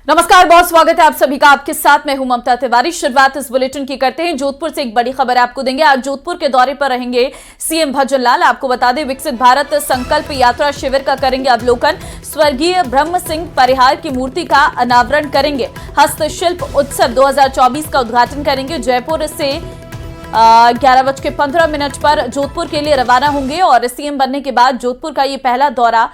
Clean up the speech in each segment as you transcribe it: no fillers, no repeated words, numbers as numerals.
नमस्कार, बहुत स्वागत है आप सभी का। आपके साथ मैं हूं ममता तिवारी। शुरुआत इस बुलेटिन की करते हैं। जोधपुर से एक बड़ी खबर आपको देंगे। आज जोधपुर के दौरे पर रहेंगे सीएम भजनलाल। आपको बता दें, विकसित भारत संकल्प यात्रा शिविर का करेंगे अवलोकन। स्वर्गीय ब्रह्म सिंह परिहार की मूर्ति का अनावरण करेंगे। हस्तशिल्प उत्सव 2024 का उद्घाटन करेंगे। जयपुर से 11:15 पर जोधपुर के लिए रवाना होंगे और सीएम बनने के बाद जोधपुर का ये पहला दौरा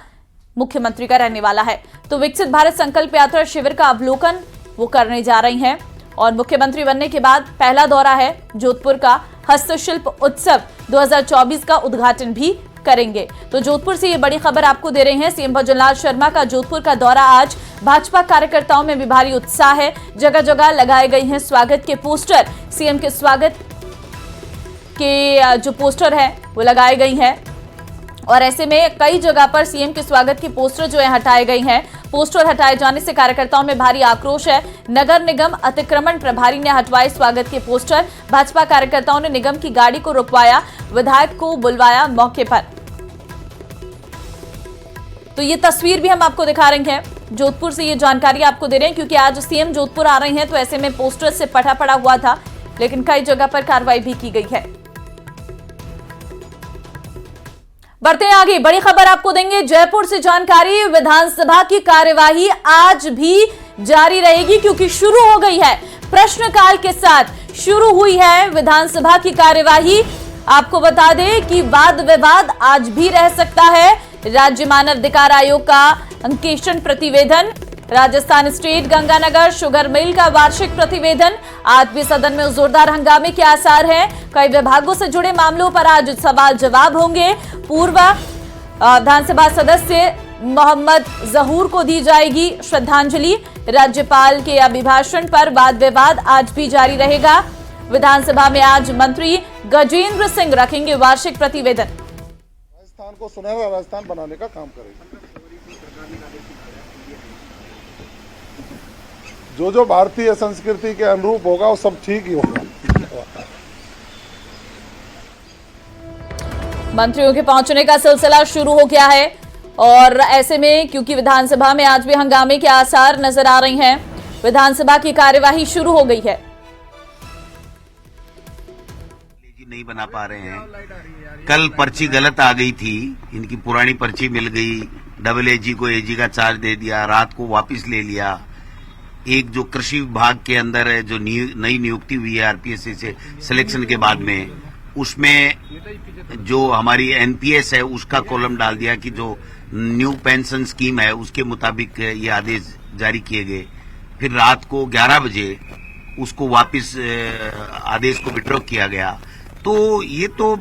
मुख्यमंत्री का रहने वाला है। तो विकसित भारत संकल्प यात्रा शिविर का अवलोकन वो करने जा रही हैं और मुख्यमंत्री बनने के बाद पहला दौरा है जोधपुर का। हस्तशिल्प उत्सव 2024 का उद्घाटन भी करेंगे। तो जोधपुर से ये बड़ी खबर आपको दे रहे हैं। सीएम भजनलाल शर्मा का जोधपुर का दौरा आज। भाजपा कार्यकर्ताओं में भी भारी उत्साह है। जगह जगह लगाए गए हैं स्वागत के पोस्टर। सीएम के स्वागत के जो पोस्टर है वो लगाए गए हैं और ऐसे में कई जगह पर सीएम के स्वागत के पोस्टर जो है हटाए गए हैं। पोस्टर हटाए जाने से कार्यकर्ताओं में भारी आक्रोश है। नगर निगम अतिक्रमण प्रभारी ने हटवाए स्वागत के पोस्टर। भाजपा कार्यकर्ताओं ने निगम की गाड़ी को रुकवाया, विधायक को बुलवाया मौके पर। तो ये तस्वीर भी हम आपको दिखा रहे हैं। जोधपुर से ये जानकारी आपको दे रहे हैं क्योंकि आज सीएम जोधपुर आ रहे हैं, तो ऐसे में पोस्टर से पटा पड़ा हुआ था, लेकिन कई जगह पर कार्रवाई भी की गई है। बढ़ते हैं आगे, बड़ी खबर आपको देंगे। जयपुर से जानकारी, विधानसभा की कार्यवाही आज भी जारी रहेगी क्योंकि शुरू हो गई है। प्रश्नकाल के साथ शुरू हुई है विधानसभा की कार्यवाही। आपको बता दें कि वाद विवाद आज भी रह सकता है। राज्य मानव अधिकार आयोग का अंकेक्षण प्रतिवेदन, Rajasthan state Ganganagar sugar mill का वार्षिक प्रतिवेदन। आज भी सदन में जोरदार हंगामे के आसार हैं। कई विभागों से जुड़े मामलों पर आज सवाल जवाब होंगे। पूर्व विधानसभा सदस्य मोहम्मद जहूर को दी जाएगी श्रद्धांजलि। राज्यपाल के अभिभाषण पर वाद विवाद आज भी जारी रहेगा। विधानसभा में आज मंत्री गजेंद्र सिंह रखेंगे वार्षिक प्रतिवेदन। राजस्थान को सुनहरा राजस्थान बनाने का काम करेगा। जो भारतीय संस्कृति के अनुरूप होगा वो सब ठीक ही होगा। मंत्रियों के पहुंचने का सिलसिला शुरू हो गया है और ऐसे में क्योंकि विधानसभा में आज भी हंगामे के आसार नजर आ रहे हैं, विधानसभा की कार्यवाही शुरू हो गई है। नहीं बना पा रहे हैं। कल पर्ची गलत आ गई थी, इनकी पुरानी पर्ची मिल गई। डबल एजी को एजी का चार्ज दे दिया, रात को वापस ले लिया। एक जो कृषि विभाग के अंदर है, जो नई नियुक्ति हुई है आरपीएससी से सिलेक्शन के बाद में, उसमें जो हमारी एनपीएस है उसका कॉलम डाल दिया कि जो न्यू पेंशन स्कीम है उसके मुताबिक ये आदेश जारी किए गए। फिर रात को 11 बजे उसको वापस आदेश को विड्रॉ किया गया। तो ये तो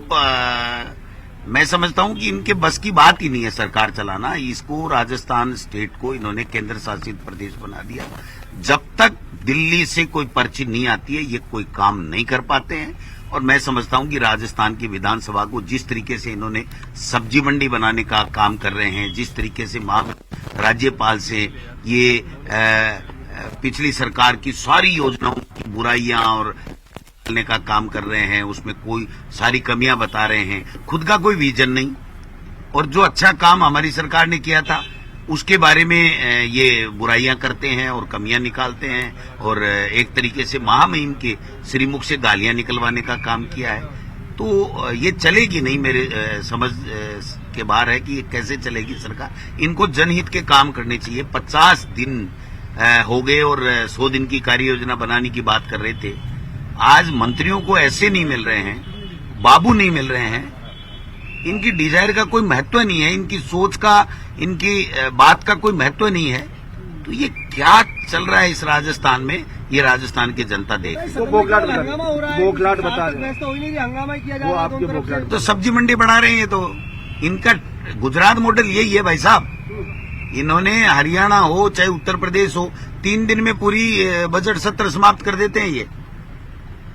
मैं समझता हूं कि इनके बस की बात ही नहीं है सरकार चलाना। इसको राजस्थान स्टेट को इन्होंने केंद्र शासित प्रदेश बना दिया। जब तक दिल्ली से कोई पर्ची नहीं आती है ये कोई काम नहीं कर पाते हैं। और मैं समझता हूं कि राजस्थान की विधानसभा को जिस तरीके से इन्होंने सब्जी मंडी बनाने का काम कर रहे हैं, जिस तरीके से राज्यपाल से ये पिछली सरकार की सारी योजनाओं की बुराइयां और का काम कर रहे हैं, उसमें कोई सारी कमियां बता रहे हैं, खुद का कोई विजन नहीं। और जो अच्छा काम हमारी सरकार ने किया था उसके बारे में ये बुराइयां करते हैं और कमियां निकालते हैं और एक तरीके से महामहिम के श्रीमुख से गालियां निकलवाने का काम किया है। तो ये चलेगी नहीं, मेरे समझ के बाहर है कि ये कैसे चलेगी सरकार। इनको जनहित के काम करने चाहिए। 50 दिन हो गए और 100 दिन की कार्य योजना बनाने की बात कर रहे थे। आज मंत्रियों को ऐसे नहीं मिल रहे हैं, बाबू नहीं मिल रहे हैं। इनकी डिजायर का कोई महत्व नहीं है, इनकी सोच का, इनकी बात का कोई महत्व नहीं है। तो ये क्या चल रहा है इस राजस्थान में, ये राजस्थान की जनता देख रही है। बोखलाट बता रहे तो सब्जी मंडी बना रहे हैं, तो इनका गुजरात मॉडल यही है भाई साहब। इन्होंने हरियाणा हो चाहे उत्तर प्रदेश हो, 3 दिन में पूरी बजट सत्र समाप्त कर देते हैं।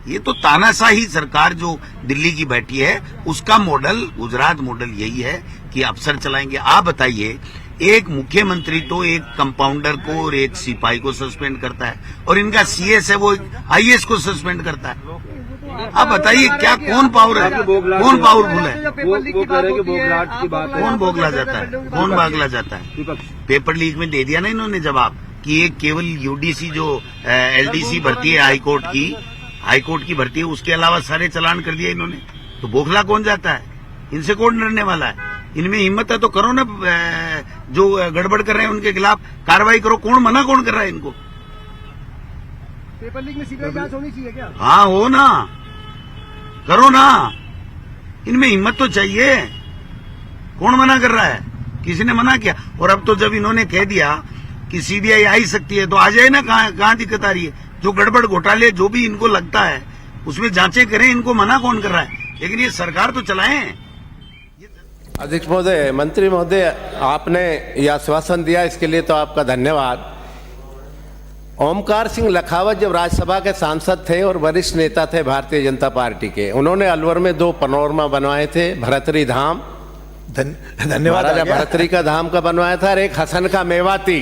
ये तो तानाशाही सरकार जो दिल्ली की बैठी है उसका मॉडल, गुजरात मॉडल यही है कि अफसर चलाएंगे। आप बताइए, एक मुख्यमंत्री तो एक कंपाउंडर को और एक सिपाही को सस्पेंड करता है और इनका सीएस है वो आईएएस को सस्पेंड करता है। आप बताइए क्या, कौन पावर है, कौन पावरफुल है? कौन बोगला जाता है, कौन भागला जाता है? पेपर लीक में दे दिया ना इन्होंने जवाब। कि ये केवल यूडीसी जो एलडीसी भर्ती है हाईकोर्ट की भर्ती है, उसके अलावा सारे चालान कर दिए इन्होंने। तो बौखला कौन जाता है? इनसे कौन डरने वाला है? इनमें हिम्मत है तो करो ना, जो गड़बड़ कर रहे हैं उनके खिलाफ कार्रवाई करो। कौन कर रहा है इनको? पेपर लीक में सीबीआई जांच होनी चाहिए क्या? हाँ, हो ना, करो ना। इनमें हिम्मत तो चाहिए। कौन मना कर रहा है? किसी ने मना किया? और अब तो जब इन्होंने कह दिया कि सीबीआई आ ही सकती है तो आ जाए ना। कहाँ दिक्कत आ रही है? जो गड़बड़ घोटाले जो भी इनको लगता है उसमें जांचें करें। इनको मना कौन कर रहा है? लेकिन ये सरकार तो चलाएं। अध्यक्ष महोदय, मंत्री महोदय, आपने यह आश्वासन दिया, इसके लिए तो आपका धन्यवाद। ओमकार सिंह लखावत जब राज्यसभा के सांसद थे और वरिष्ठ नेता थे भारतीय जनता पार्टी के, उन्होंने अलवर में 2 पनोरमा बनवाए थे, भरतरी धाम, धन्यवाद, महाराजा भरतरी का धाम का बनवाया था, और एक हसन का मेवाती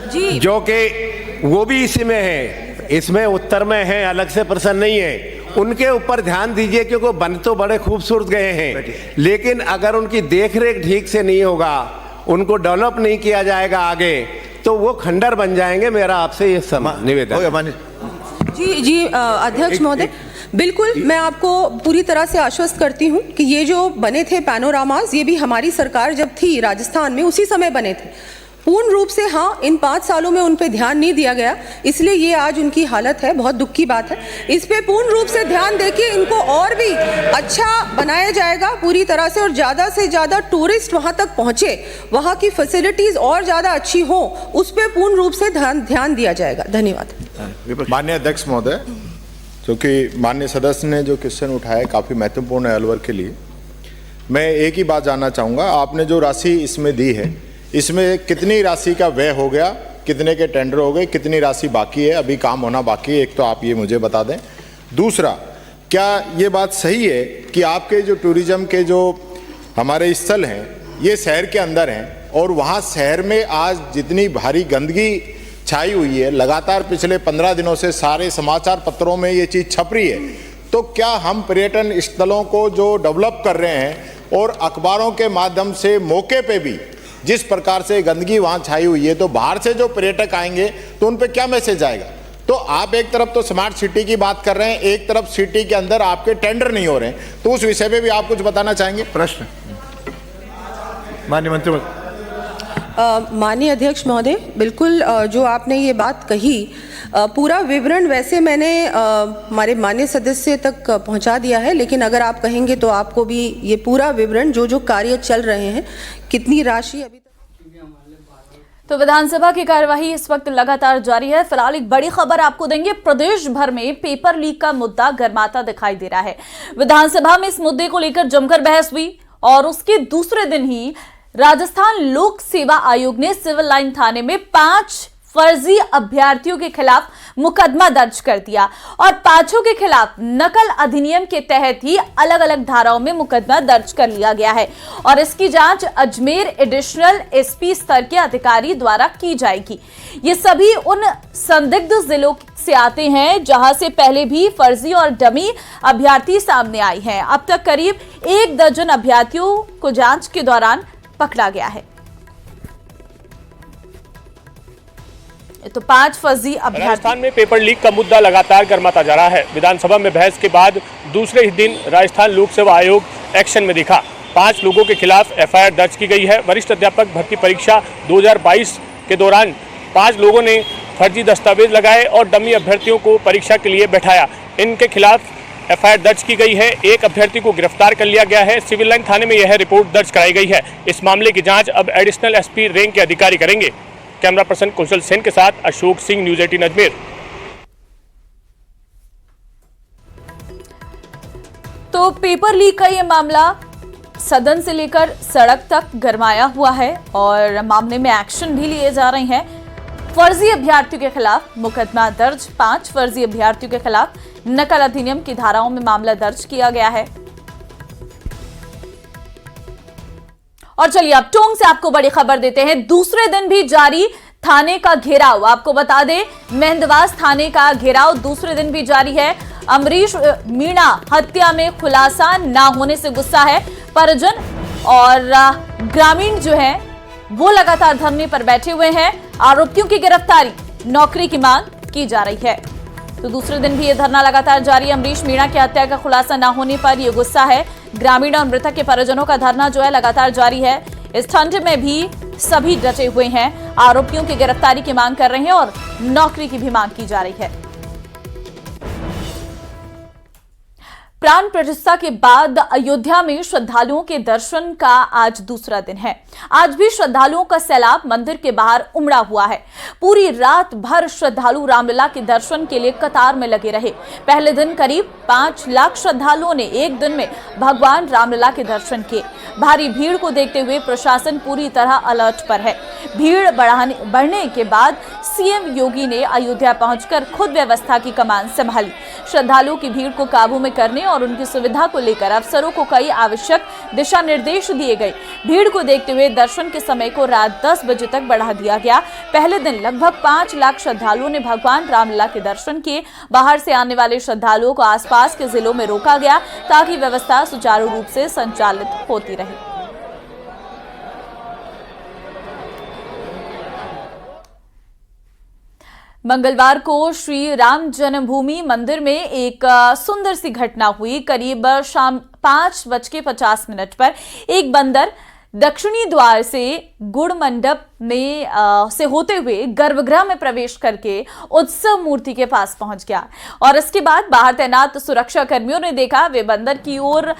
जी जो कि वो भी इसी में है, इसमें उत्तर में है, अलग से प्रश्न नहीं है। उनके ऊपर ध्यान दीजिए क्योंकि बन तो बड़े खूबसूरत गए हैं, लेकिन अगर उनकी देखरेख ठीक से नहीं होगा, उनको डेवलप नहीं किया जाएगा आगे, तो वो खंडर बन जाएंगे। मेरा आपसे ये निवेदन। जी अध्यक्ष महोदय, बिल्कुल मैं आपको पूरी तरह से आश्वस्त करती हूँ कि ये जो बने थे पैनोरामास, ये भी हमारी सरकार जब थी राजस्थान में उसी समय बने थे। पूर्ण रूप से हाँ, इन 5 सालों में उन पे ध्यान नहीं दिया गया, इसलिए ये आज उनकी हालत है। बहुत दुख की बात है। इस पे पूर्ण रूप से ध्यान देके इनको और भी अच्छा बनाया जाएगा पूरी तरह से ज़्यादा टूरिस्ट वहाँ तक पहुँचे, वहाँ की फैसिलिटीज़ और ज़्यादा अच्छी हो, उस पर पूर्ण रूप से ध्यान दिया जाएगा। धन्यवाद। माननीय अध्यक्ष महोदय, क्योंकि माननीय सदस्य ने जो क्वेश्चन उठाया काफ़ी महत्वपूर्ण है अलवर के लिए, मैं एक ही बात जानना चाहूँगा। आपने जो राशि इसमें दी है, इसमें कितनी राशि का व्यय हो गया, कितने के टेंडर हो गए, कितनी राशि बाकी है, अभी काम होना बाकी है? एक तो आप ये मुझे बता दें। दूसरा, क्या ये बात सही है कि आपके जो टूरिज्म के जो हमारे स्थल हैं ये शहर के अंदर हैं, और वहाँ शहर में आज जितनी भारी गंदगी छाई हुई है, लगातार पिछले 15 दिनों से सारे समाचार पत्रों में ये चीज़ छप रही है, तो क्या हम पर्यटन स्थलों को जो डेवलप कर रहे हैं और अखबारों के माध्यम से मौके पे भी जिस प्रकार से गंदगी वहाँ छाई हुई है, तो बाहर से जो पर्यटक आएंगे तो उन पे क्या मैसेज आएगा? तो आप एक तरफ तो स्मार्ट सिटी की बात कर रहे हैं, एक तरफ सिटी के अंदर आपके टेंडर नहीं हो रहे हैं, तो उस विषय पे भी आप कुछ बताना चाहेंगे? प्रश्न माननीय मंत्री। माननीय अध्यक्ष महोदय, बिल्कुल जो आपने ये बात कही, पूरा विवरण वैसे मैंने हमारे माननीय सदस्य तक पहुंचा दिया है, लेकिन अगर आप कहेंगे तो आपको भी ये पूरा विवरण जो कार्य चल रहे हैं, कितनी राशि अभी तक। तो विधानसभा की कार्यवाही इस वक्त लगातार जारी है। फिलहाल एक बड़ी खबर आपको देंगे। प्रदेश भर में पेपर लीक का मुद्दा गर्माता दिखाई दे रहा है। विधानसभा में इस मुद्दे को लेकर जमकर बहस हुई और उसके दूसरे दिन ही राजस्थान लोक सेवा आयोग ने सिविल लाइन थाने में 5 फर्जी अभ्यर्थियों के खिलाफ मुकदमा दर्ज कर दिया और 5 के खिलाफ नकल अधिनियम के तहत ही अलग अलग धाराओं में मुकदमा दर्ज कर लिया गया है और इसकी जांच अजमेर एडिशनल एसपी स्तर के अधिकारी द्वारा की जाएगी। ये सभी उन संदिग्ध जिलों से आते हैं जहां से पहले भी फर्जी और डमी अभ्यर्थी सामने आई हैं। अब तक करीब 1 दर्जन अभ्यर्थियों को जांच के दौरान पकड़ा गया है। तो 5 फर्जी अभ्यर्थी। राजस्थान में पेपर लीक का मुद्दा लगातार गर्माता जा रहा है। विधानसभा में बहस के बाद दूसरे ही दिन राजस्थान लोक सेवा आयोग एक्शन में दिखा। 5 लोगों के खिलाफ एफआईआर दर्ज की गई है। वरिष्ठ अध्यापक भर्ती परीक्षा 2022 के दौरान 5 लोगों ने फर्जी दस्तावेज लगाए और डमी अभ्यर्थियों को परीक्षा के लिए बैठाया। इनके खिलाफ एफआईआर दर्ज की गई है। एक अभ्यर्थी को गिरफ्तार कर लिया गया है। सिविल लाइन थाने में यह रिपोर्ट दर्ज कराई गई है। इस मामले की जांच अब एडिशनल एसपी रैंक के अधिकारी करेंगे। कैमरा पर्सन कौशल सेन के साथ अशोक सिंह, न्यूज़ 18 अजमेर। तो पेपर लीक का ये मामला सदन से लेकर सड़क तक गरमाया हुआ है और मामले में एक्शन भी लिए जा रहे हैं। फर्जी अभ्यर्थियों के खिलाफ मुकदमा दर्ज, 5 फर्जी अभ्यर्थियों के खिलाफ नकल अधिनियम की धाराओं में मामला दर्ज किया गया है। और चलिए अब टोंक से आपको बड़ी खबर देते हैं। दूसरे दिन भी जारी थाने का घेराव। आपको बता दें, मेहंदवास थाने का घेराव दूसरे दिन भी जारी है। अमरीश मीणा हत्या में खुलासा ना होने से गुस्सा है परिजन और ग्रामीण जो है वो लगातार धरने पर बैठे हुए हैं। आरोपियों की गिरफ्तारी, नौकरी की मांग की जा रही है। तो दूसरे दिन भी ये धरना लगातार जारी है। अमरीश मीणा की हत्या का खुलासा न होने पर ये गुस्सा है। ग्रामीण और मृतक के परिजनों का धरना जो है लगातार जारी है। इस ठंड में भी सभी डटे हुए हैं, आरोपियों की गिरफ्तारी की मांग कर रहे हैं और नौकरी की भी मांग की जा रही है। प्राण प्रतिष्ठा के बाद अयोध्या में श्रद्धालुओं के दर्शन का आज दूसरा दिन है। आज भी श्रद्धालुओं का सैलाब मंदिर के बाहर उमड़ा हुआ है। पूरी रात भर श्रद्धालु रामलला के दर्शन के लिए कतार में लगे रहे। पहले दिन करीब 5 लाख श्रद्धालुओं ने एक दिन में भगवान रामलला के दर्शन किए। भारी भीड़ को देखते हुए प्रशासन पूरी तरह अलर्ट पर है। भीड़ बढ़ने के बाद सीएम योगी ने अयोध्या पहुंचकर खुद व्यवस्था की कमान संभाली। श्रद्धालुओं की भीड़ को काबू में करने और उनकी सुविधा को लेकर अफसरों को कई आवश्यक दिशा निर्देश दिए गए। भीड़ को देखते हुए दर्शन के समय को रात 10 बजे तक बढ़ा दिया गया। पहले दिन लगभग 5 लाख श्रद्धालुओं ने भगवान रामलला के दर्शन किए। बाहर से आने वाले श्रद्धालुओं को आसपास के जिलों में रोका गया ताकि व्यवस्था सुचारू रूप से संचालित होती रहे। मंगलवार को श्री राम जन्मभूमि मंदिर में एक सुंदर सी घटना हुई। करीब शाम 5:50 पर एक बंदर दक्षिणी द्वार से गुड़ मंडप में से होते हुए गर्भगृह में प्रवेश करके उत्सव मूर्ति के पास पहुंच गया और इसके बाद बाहर तैनात सुरक्षा कर्मियों ने देखा। वे बंदर की ओर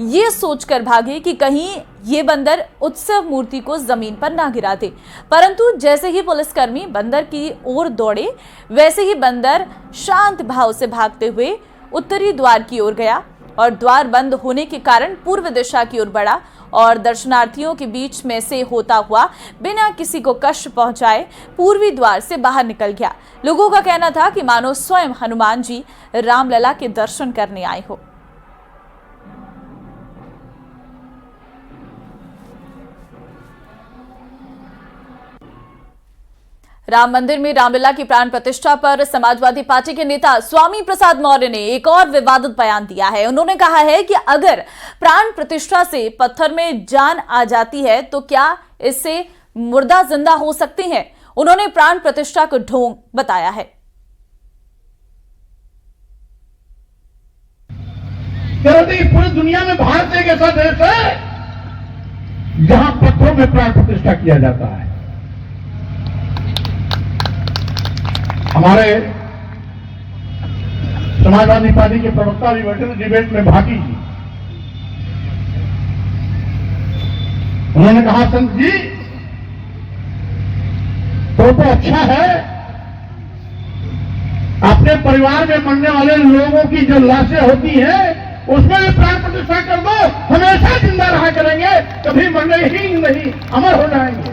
ये सोचकर भागे कि कहीं ये बंदर उत्सव मूर्ति को जमीन पर ना गिरा दे, परंतु जैसे ही पुलिसकर्मी बंदर की ओर दौड़े वैसे ही बंदर शांत भाव से भागते हुए उत्तरी द्वार की ओर गया और द्वार बंद होने के कारण पूर्व दिशा की ओर बढ़ा और दर्शनार्थियों के बीच में से होता हुआ बिना किसी को कष्ट पहुंचाए पूर्वी द्वार से बाहर निकल गया। लोगों का कहना था कि मानो स्वयं हनुमान जी रामलला के दर्शन करने आए हो। राम मंदिर में रामलला की प्राण प्रतिष्ठा पर समाजवादी पार्टी के नेता स्वामी प्रसाद मौर्य ने एक और विवादित बयान दिया है। उन्होंने कहा है कि अगर प्राण प्रतिष्ठा से पत्थर में जान आ जाती है तो क्या इससे मुर्दा जिंदा हो सकते हैं। उन्होंने प्राण प्रतिष्ठा को ढोंग बताया है। पूरी दुनिया में भारत एक ऐसा देश है जहां पत्थरों में प्राण प्रतिष्ठा किया जाता है। हमारे समाजवादी पार्टी के प्रवक्ता भी बैठे थे डिबेट में, भाटी जी, उन्होंने कहा संत जी तो अच्छा है, अपने परिवार में मरने वाले लोगों की जो लाशें होती हैं उसमें भी प्राण प्रतिष्ठा कर दो, हमेशा जिंदा रहा करेंगे, कभी मरने ही नहीं, अमर हो जाएंगे।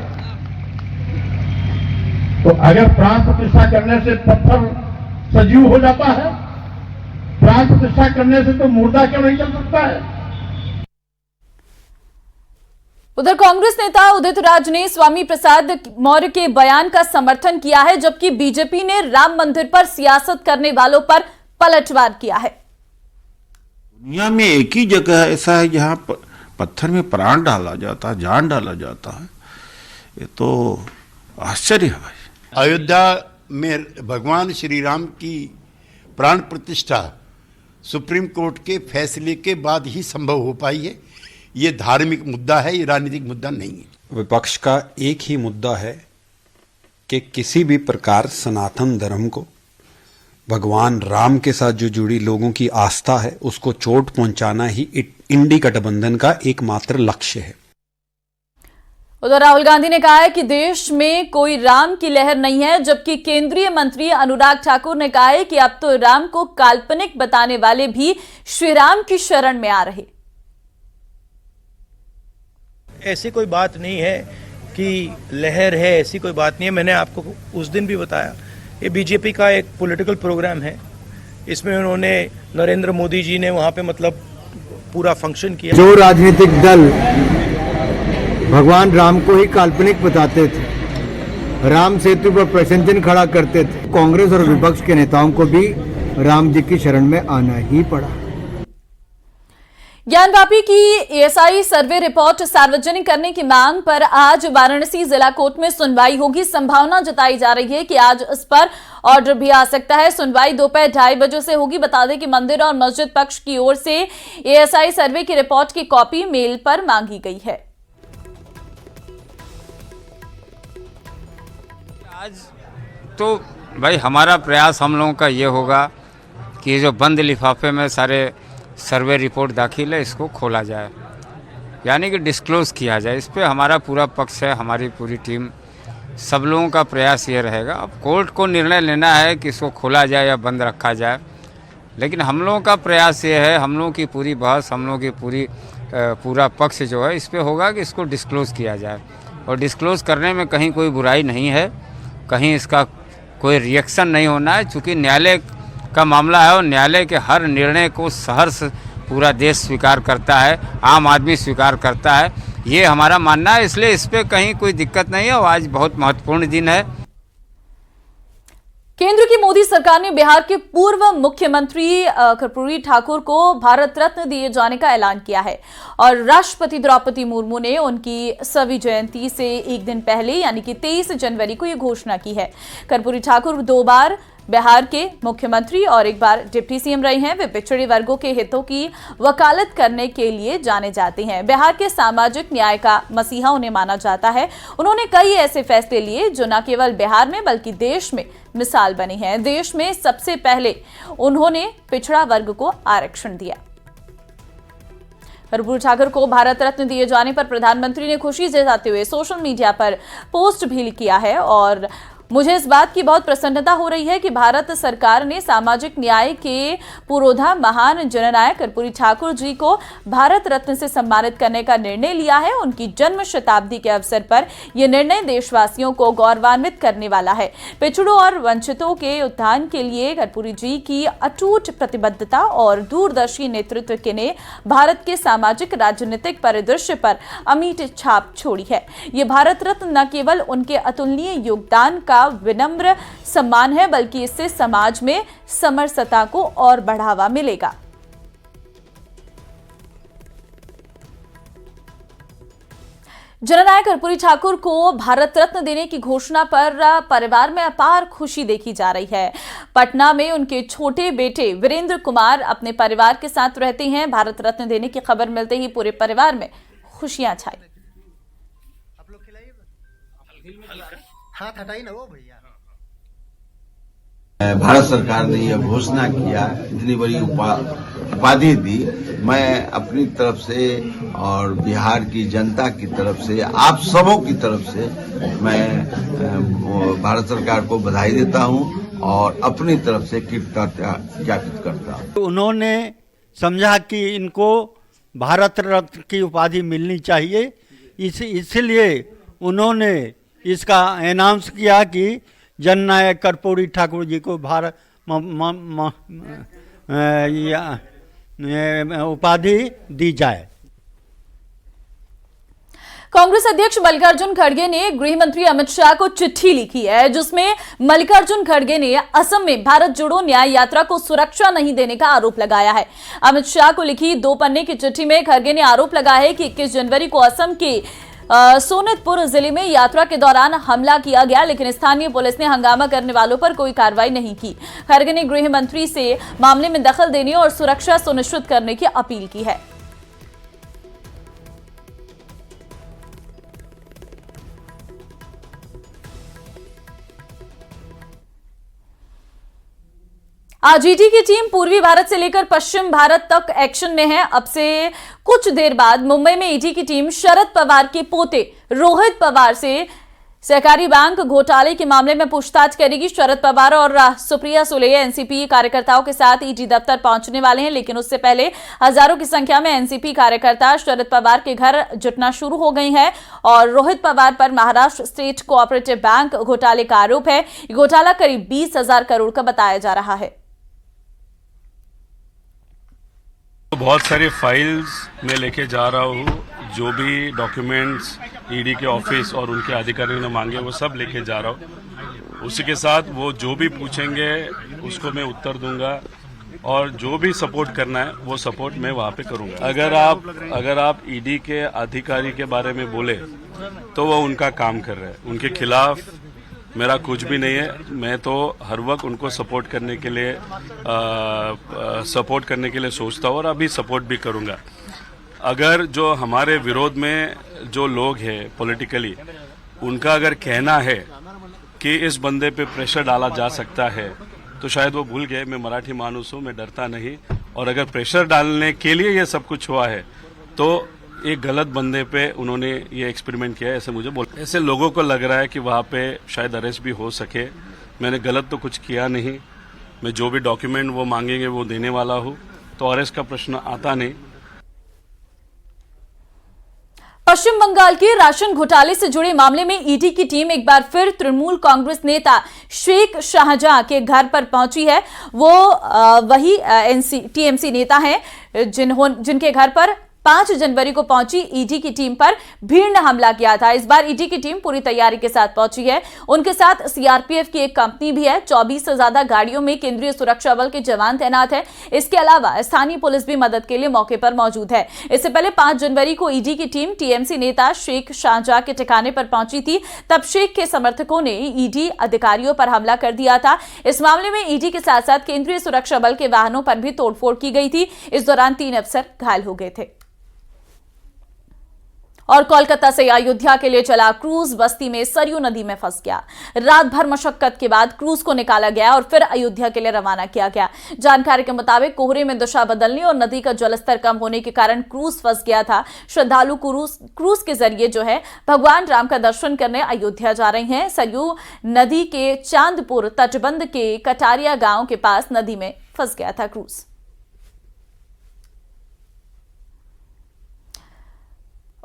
तो अगर प्राण प्रतिष्ठा करने से पत्थर सजीव हो जाता है, प्राण प्रतिष्ठा करने से तो मुर्दा क्यों नहीं चल सकता है। उधर कांग्रेस नेता उदित राज ने स्वामी प्रसाद मौर्य के बयान का समर्थन किया है, जबकि बीजेपी ने राम मंदिर पर सियासत करने वालों पर पलटवार किया है। दुनिया में एक ही जगह ऐसा है जहां पत्थर में प्राण डाला जाता है, जान डाला जाता है। ये तो आश्चर्य है भाई। अयोध्या में भगवान श्री राम की प्राण प्रतिष्ठा सुप्रीम कोर्ट के फैसले के बाद ही संभव हो पाई है। ये धार्मिक मुद्दा है, ये राजनीतिक मुद्दा नहीं है। विपक्ष का एक ही मुद्दा है कि किसी भी प्रकार सनातन धर्म को, भगवान राम के साथ जो जुड़ी लोगों की आस्था है, उसको चोट पहुंचाना ही इंडी गठबंधन का एकमात्र लक्ष्य है। उधर राहुल गांधी ने कहा है कि देश में कोई राम की लहर नहीं है, जबकि केंद्रीय मंत्री अनुराग ठाकुर ने कहा है कि अब तो राम को काल्पनिक बताने वाले भी श्री राम की शरण में आ रहे। ऐसी कोई बात नहीं है कि लहर है, ऐसी कोई बात नहीं है। मैंने आपको उस दिन भी बताया, ये बीजेपी का एक पॉलिटिकल प्रोग्राम है। इसमें उन्होंने नरेंद्र मोदी जी ने वहां पे मतलब पूरा फंक्शन किया। जो राजनीतिक दल भगवान राम को ही काल्पनिक बताते थे, राम सेतु पर प्रशंसन खड़ा करते थे, कांग्रेस और विपक्ष के नेताओं को भी राम जी की शरण में आना ही पड़ा। ज्ञानवापी की एएसआई सर्वे रिपोर्ट सार्वजनिक करने की मांग पर आज वाराणसी जिला कोर्ट में सुनवाई होगी। संभावना जताई जा रही है कि आज इस पर ऑर्डर भी आ सकता है। सुनवाई दोपहर 2:30 बजे से होगी। बता दें कि मंदिर और मस्जिद पक्ष की ओर से एएसआई सर्वे की रिपोर्ट की कॉपी मेल पर मांगी गई है। आज तो भाई हमारा प्रयास हम लोगों का ये होगा कि जो बंद लिफाफे में सारे सर्वे रिपोर्ट दाखिल है इसको खोला जाए, यानी कि डिस्क्लोज़ किया जाए। इस पे हमारा पूरा पक्ष है, हमारी पूरी टीम, सब लोगों का प्रयास ये रहेगा। अब कोर्ट को निर्णय लेना है कि इसको खोला जाए या बंद रखा जाए, लेकिन हम लोगों का प्रयास ये है, हम लोगों की पूरी बहस, हम लोगों की पूरा पक्ष जो है इस पे होगा कि इसको डिस्क्लोज़ किया जाए। और डिस्क्लोज़ करने में कहीं कोई बुराई नहीं है, कहीं इसका कोई रिएक्शन नहीं होना है, चूँकि न्यायालय का मामला है और न्यायालय के हर निर्णय को सहर्ष पूरा देश स्वीकार करता है, आम आदमी स्वीकार करता है, ये हमारा मानना है। इसलिए इस पे कहीं कोई दिक्कत नहीं है और आज बहुत महत्वपूर्ण दिन है। केंद्र की मोदी सरकार ने बिहार के पूर्व मुख्यमंत्री कर्पूरी ठाकुर को भारत रत्न दिए जाने का ऐलान किया है और राष्ट्रपति द्रौपदी मुर्मू ने उनकी सवी जयंती से एक दिन पहले यानी कि 23 जनवरी को यह घोषणा की है। कर्पूरी ठाकुर 2 बार बिहार के मुख्यमंत्री और 1 बार डिप्टी सीएम रहे हैं। वे पिछड़े वर्गों के हितों की वकालत करने के लिए जाने जाते हैं। बिहार के सामाजिक न्याय का मसीहा उन्हें माना जाता है। उन्होंने कई ऐसे फैसले लिए जो न केवल बिहार में बल्कि देश में मिसाल बने हैं। देश में सबसे पहले उन्होंने पिछड़ा वर्ग को आरक्षण दिया। कर्पूरी ठाकुर को भारत रत्न दिए जाने पर प्रधानमंत्री ने खुशी जताते हुए सोशल मीडिया पर पोस्ट भी किया है और मुझे इस बात की बहुत प्रसन्नता हो रही है कि भारत सरकार ने सामाजिक न्याय के पुरोधा महान जननायक कर्पूरी ठाकुर जी को भारत रत्न से सम्मानित करने का निर्णय लिया है। उनकी जन्म शताब्दी के अवसर पर यह निर्णय देशवासियों को गौरवान्वित करने वाला है। पिछड़ों और वंचितों के उत्थान के लिए कर्पूरी जी की अटूट प्रतिबद्धता और दूरदर्शी नेतृत्व ने भारत के सामाजिक राजनीतिक परिदृश्य पर अमिट छाप छोड़ी है। ये भारत रत्न न केवल उनके अतुलनीय योगदान का विनम्र सम्मान है बल्कि इससे समाज में समरसता को और बढ़ावा मिलेगा। जननायक कर्पूरी ठाकुर को भारत रत्न देने की घोषणा पर परिवार में अपार खुशी देखी जा रही है। पटना में उनके छोटे बेटे वीरेंद्र कुमार अपने परिवार के साथ रहते हैं। भारत रत्न देने की खबर मिलते ही पूरे परिवार में खुशियां छाई। हाथ हटाई ना वो भैया। भारत सरकार ने यह घोषणा किया, इतनी बड़ी उपाधि दी। मैं अपनी तरफ से और बिहार की जनता की तरफ से, आप सबों की तरफ से मैं भारत सरकार को बधाई देता हूं और अपनी तरफ से कृतज्ञता ज्ञापित करता हूं। उन्होंने समझा कि इनको भारत रत्न की उपाधि मिलनी चाहिए, इसलिए उन्होंने इसका अनाउंस किया कि जननायक कर्पूरी ठाकुर जी को भारत उपाधि दी जाए। कांग्रेस अध्यक्ष मल्लिकार्जुन खड़गे ने गृह मंत्री अमित शाह को चिट्ठी लिखी है जिसमें मल्लिकार्जुन खड़गे ने असम में भारत जोड़ो न्याय यात्रा को सुरक्षा नहीं देने का आरोप लगाया है। अमित शाह को लिखी 2 पन्ने की चिट्ठी में खड़गे ने आरोप लगाया है कि 21 जनवरी को असम के सोनितपुर जिले में यात्रा के दौरान हमला किया गया, लेकिन स्थानीय पुलिस ने हंगामा करने वालों पर कोई कार्रवाई नहीं की। खड़गे ने गृह मंत्री से मामले में दखल देने और सुरक्षा सुनिश्चित करने की अपील की है। आज ईडी की टीम पूर्वी भारत से लेकर पश्चिम भारत तक एक्शन में है। अब से कुछ देर बाद मुंबई में ईडी की टीम शरद पवार के पोते रोहित पवार से सहकारी बैंक घोटाले के मामले में पूछताछ करेगी। शरद पवार और सुप्रिया सुले एनसीपी कार्यकर्ताओं के साथ ईडी दफ्तर पहुंचने वाले हैं, लेकिन उससे पहले हजारों की संख्या में एनसीपी कार्यकर्ता शरद पवार के घर जुटना शुरू हो गए हैं और रोहित पवार पर महाराष्ट्र स्टेट कोऑपरेटिव बैंक घोटाले का आरोप है। घोटाला करीब 20,000 करोड़ का बताया जा रहा है। बहुत सारे फाइल्स मैं लेके जा रहा हूँ, जो भी डॉक्यूमेंट्स ईडी के ऑफिस और उनके अधिकारियों ने मांगे वो सब लेके जा रहा हूँ। उसी के साथ वो जो भी पूछेंगे उसको मैं उत्तर दूंगा। और जो भी सपोर्ट करना है वो सपोर्ट मैं वहाँ पे करूँगा। अगर आप ईडी के अधिकारी के बारे में बोले तो वो उनका काम कर रहे हैं, उनके खिलाफ मेरा कुछ भी नहीं है। मैं तो हर वक्त उनको सपोर्ट करने के लिए सोचता हूँ और अभी सपोर्ट भी करूँगा। अगर जो हमारे विरोध में जो लोग हैं पॉलिटिकली, उनका अगर कहना है कि इस बंदे पे प्रेशर डाला जा सकता है तो शायद वो भूल गए मैं मराठी मानुस हूँ, मैं डरता नहीं। और अगर प्रेशर डालने के लिए ये सब कुछ हुआ है तो एक गलत बंदे पे उन्होंने ये एक्सपेरिमेंट किया है, ऐसे मुझे ऐसे लोगों को लग रहा है कि वहाँ पे शायद अरेस्ट भी हो सके। मैंने गलत तो कुछ किया नहीं, मैं जो भी डॉक्यूमेंट वो मांगेंगे वो देने वाला हूँ, तो अरेस्ट का प्रश्न आता नहीं। पश्चिम बंगाल के राशन घोटाले से जुड़े मामले में ईडी की टीम एक बार फिर तृणमूल कांग्रेस नेता शेख शाहजहां के घर पर पहुंची है। वो वही टीएमसी नेता हैं जिनके घर पर 5 जनवरी को पहुंची ईडी की टीम पर भीड़ ने हमला किया था। इस बार ईडी की टीम पूरी तैयारी के साथ पहुंची है। उनके साथ सीआरपीएफ की एक कंपनी भी है। 24 से ज्यादा गाड़ियों में केंद्रीय सुरक्षा बल के जवान तैनात है। इसके अलावा स्थानीय पुलिस भी मदद के लिए मौके पर मौजूद है। इससे पहले 5 जनवरी को ईडी की टीम टीएमसी नेता शेख शाहजहां के ठिकाने पर पहुंची थी। तब शेख के समर्थकों ने ईडी अधिकारियों पर हमला कर दिया था। इस मामले में ईडी के साथ साथ केंद्रीय सुरक्षा बल के वाहनों पर भी तोड़फोड़ की गई थी। इस दौरान 3 अफसर घायल हो गए थे। और कोलकाता से अयोध्या के लिए चला क्रूज बस्ती में सरयू नदी में फंस गया। रात भर मशक्कत के बाद क्रूज को निकाला गया और फिर अयोध्या के लिए रवाना किया गया। जानकारी के मुताबिक कोहरे में दिशा बदलने और नदी का जलस्तर कम होने के कारण क्रूज फंस गया था। श्रद्धालु क्रूज के जरिए जो है भगवान राम का दर्शन करने अयोध्या जा रहे हैं। सरयू नदी के चांदपुर तटबंध के कटारिया गांव के पास नदी में फंस गया था क्रूज।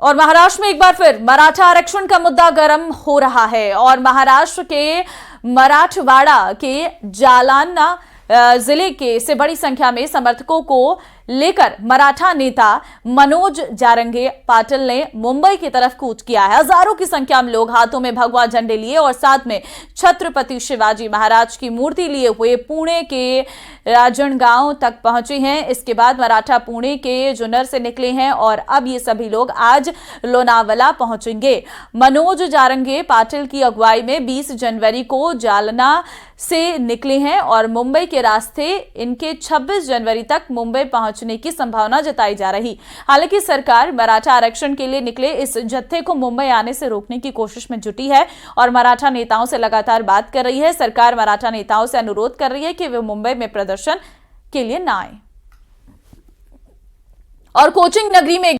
और महाराष्ट्र में एक बार फिर मराठा आरक्षण का मुद्दा गर्म हो रहा है और महाराष्ट्र के मराठवाड़ा के जालना जिले के से बड़ी संख्या में समर्थकों को लेकर मराठा नेता मनोज जारंगे पाटिल ने मुंबई की तरफ कूच किया है। हजारों की संख्या में लोग हाथों में भगवा झंडे लिए और साथ में छत्रपति शिवाजी महाराज की मूर्ति लिए हुए पुणे के राजनगांव तक पहुंचे हैं। इसके बाद मराठा पुणे के जुन्नर से निकले हैं और अब ये सभी लोग आज लोनावला पहुंचेंगे। मनोज जारंगे पाटिल की अगुवाई में 20 जनवरी को जालना से निकले हैं और मुंबई के रास्ते इनके 26 जनवरी तक मुंबई पहुंचने की संभावना जताई जा रही। हालांकि सरकार मराठा आरक्षण के लिए निकले इस जत्थे को मुंबई आने से रोकने की कोशिश में जुटी है और मराठा नेताओं से लगातार बात कर रही है। सरकार मराठा नेताओं से अनुरोध कर रही है कि वे मुंबई में प्रदर्शन के लिए न आए। और कोचिंग नगरी में